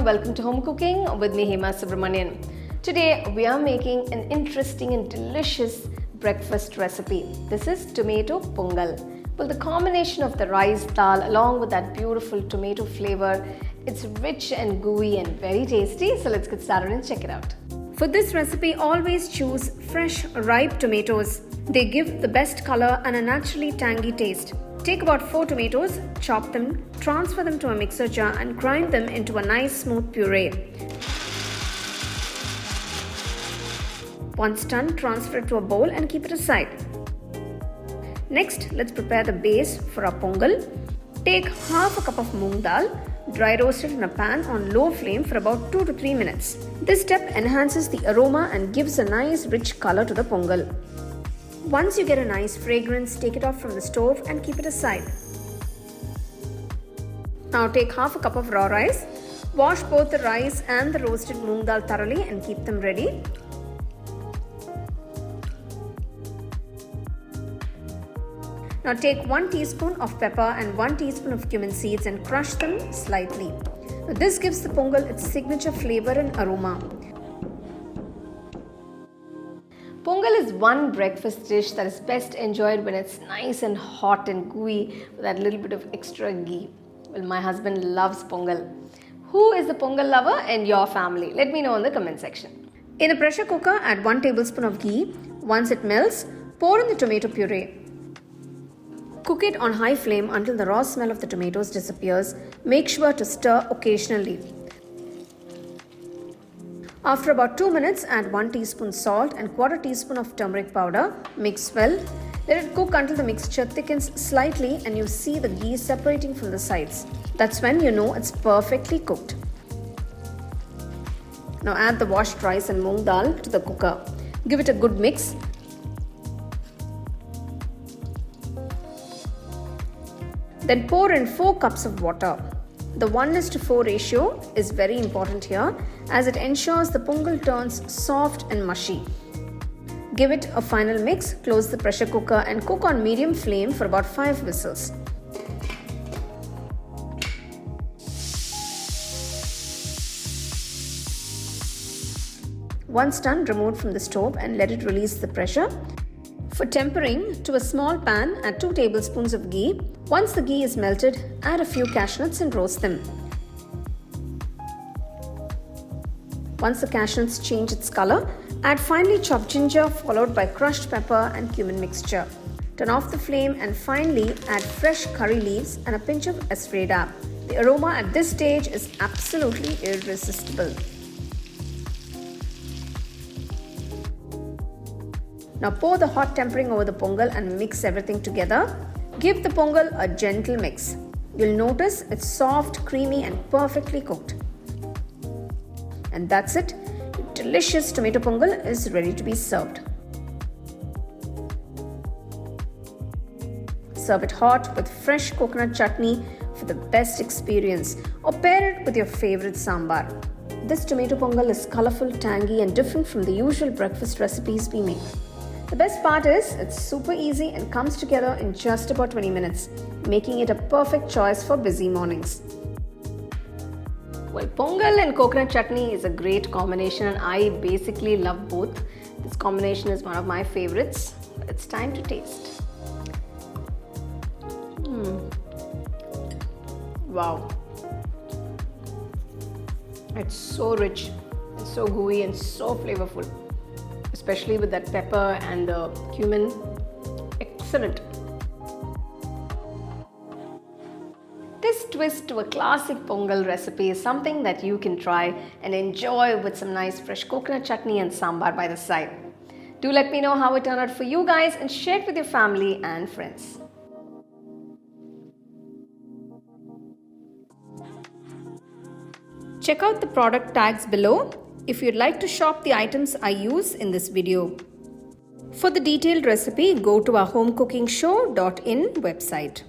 welcome to Home Cooking with me Hema Subramanian. Today we are making an interesting and delicious breakfast recipe. This is Tomato Pongal. Well, the combination of the rice dal along with that beautiful tomato flavor, it's rich and gooey and very tasty. So let's get started and check it out. For this recipe, always choose fresh, ripe tomatoes. They give the best color and a naturally tangy taste. Take about 4 tomatoes, chop them, transfer them to a mixer jar and grind them into a nice smooth puree. Once done, transfer it to a bowl and keep it aside. Next, let's prepare the base for our pongal. Take half a cup of moong dal, dry roast it in a pan on low flame for about 2 to 3 minutes. This step enhances the aroma and gives a nice rich color to the pongal. Once you get a nice fragrance, take it off from the stove and keep it aside. Now take half a cup of raw rice. Wash both the rice and the roasted moong dal thoroughly and keep them ready. Now take 1 teaspoon of pepper and 1 teaspoon of cumin seeds and crush them slightly. Now this gives the pongal its signature flavor and aroma. Pongal is one breakfast dish that is best enjoyed when it's nice and hot and gooey with that little bit of extra ghee. Well, my husband loves pongal. Who is the pongal lover in your family? Let me know in the comment section. In a pressure cooker, add 1 tablespoon of ghee. Once it melts, pour in the tomato puree. Cook it on high flame until the raw smell of the tomatoes disappears. Make sure to stir occasionally. After about 2 minutes, add 1 teaspoon salt and 1/4 teaspoon of turmeric powder. Mix well. Let it cook until the mixture thickens slightly and you see the ghee separating from the sides. That's when you know it's perfectly cooked. Now add the washed rice and moong dal to the cooker. Give it a good mix. Then pour in 4 cups of water. The 1:4 ratio is very important here as it ensures the pongal turns soft and mushy. Give it a final mix, close the pressure cooker and cook on medium flame for about 5 whistles. Once done, remove it from the stove and let it release the pressure. For tempering, to a small pan, add 2 tablespoons of ghee. Once the ghee is melted, add a few cashew nuts and roast them. Once the cashew nuts change its color, add finely chopped ginger followed by crushed pepper and cumin mixture. Turn off the flame and finally add fresh curry leaves and a pinch of asafoetida. The aroma at this stage is absolutely irresistible. Now pour the hot tempering over the pongal and mix everything together. Give the pongal a gentle mix. You'll notice it's soft, creamy and perfectly cooked. And that's it. Delicious tomato pongal is ready to be served. Serve it hot with fresh coconut chutney for the best experience or pair it with your favorite sambar. This tomato pongal is colorful, tangy and different from the usual breakfast recipes we make. The best part is it's super easy and comes together in just about 20 minutes, making it a perfect choice for busy mornings. Well, pongal and coconut chutney is a great combination and I basically love both. This combination is one of my favorites. It's time to taste. Wow. It's so rich, it's so gooey and so flavorful. Especially with that pepper and the cumin. Excellent. This twist to a classic pongal recipe is something that you can try and enjoy with some nice fresh coconut chutney and sambar by the side. Do let me know how it turned out for you guys and share it with your family and friends. Check out the product tags below if you'd like to shop the items I use in this video. For the detailed recipe, go to our HomeCookingShow.in website.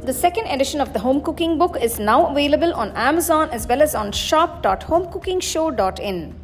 The second edition of the home cooking book is now available on Amazon as well as on shop.homecookingshow.in.